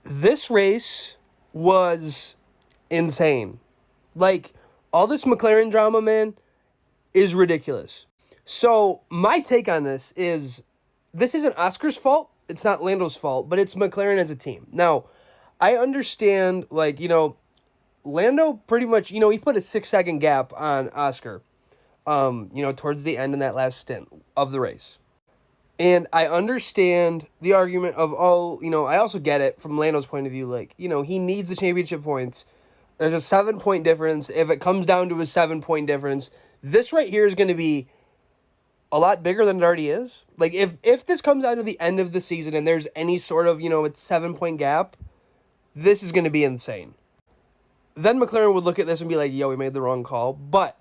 This race was insane. Like, all this McLaren drama, man, is ridiculous. So, my take on this isn't Oscar's fault. It's not Lando's fault, but it's McLaren as a team. Now, I understand, Lando pretty much, he put a 6-second gap on Oscar, towards the end in that last stint of the race. And I understand the argument of, I also get it from Lando's point of view. He needs the championship points. There's a 7-point difference. If it comes down to a 7-point difference, this right here is going to be a lot bigger than it already is. Like, if this comes down to the end of the season and there's any sort of, it's 7-point gap, this is going to be insane. Then McLaren would look at this and be like, yo, we made the wrong call. But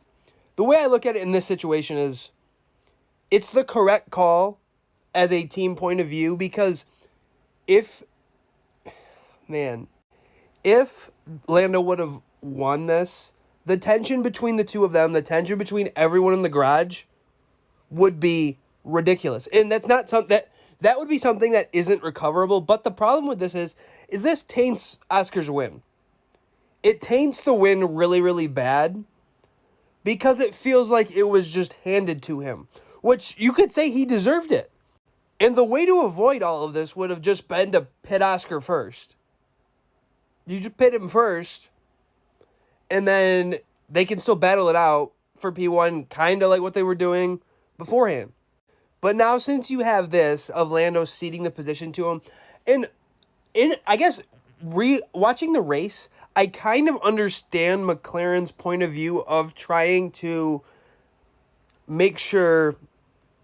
the way I look at it in this situation is it's the correct call as a team point of view, because if Lando would have won this, the tension between the two of them, the tension between everyone in the garage would be ridiculous. And that's not something that would be something that isn't recoverable. But the problem with this is this taints Oscar's win. It taints the win really, really bad because it feels like it was just handed to him, which you could say he deserved it. And the way to avoid all of this would have just been to pit Oscar first. You just pit him first, and then they can still battle it out for P1, kind of like what they were doing beforehand. But now, since you have this of Lando ceding the position to him, and I guess watching the race, I kind of understand McLaren's point of view of trying to make sure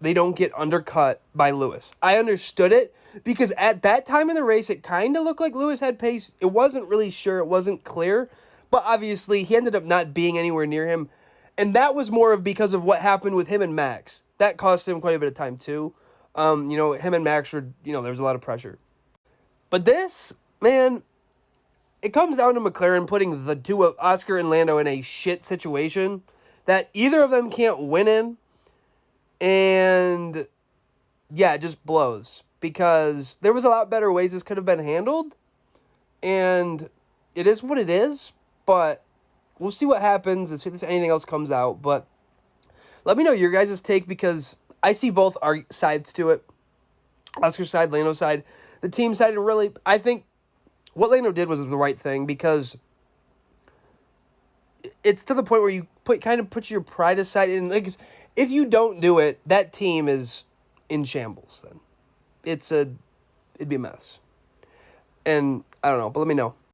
they don't get undercut by Lewis. I understood it because at that time in the race, it kind of looked like Lewis had pace. It wasn't really sure. It wasn't clear. But obviously, he ended up not being anywhere near him. And that was more of because of what happened with him and Max. That cost him quite a bit of time, too. Him and Max were, there was a lot of pressure. But this, man, it comes down to McLaren putting the two of Oscar and Lando in a shit situation that either of them can't win in. And, yeah, it just blows. Because there was a lot better ways this could have been handled. And it is what it is. But we'll see what happens and see if anything else comes out. But let me know your guys' take, because I see both sides to it. Oscar's side, Lando's side. The team side, and really, I think what Lando did was the right thing, because it's to the point where you put your pride aside. And if you don't do it, that team is in shambles then. It'd be a mess. And I don't know, but let me know.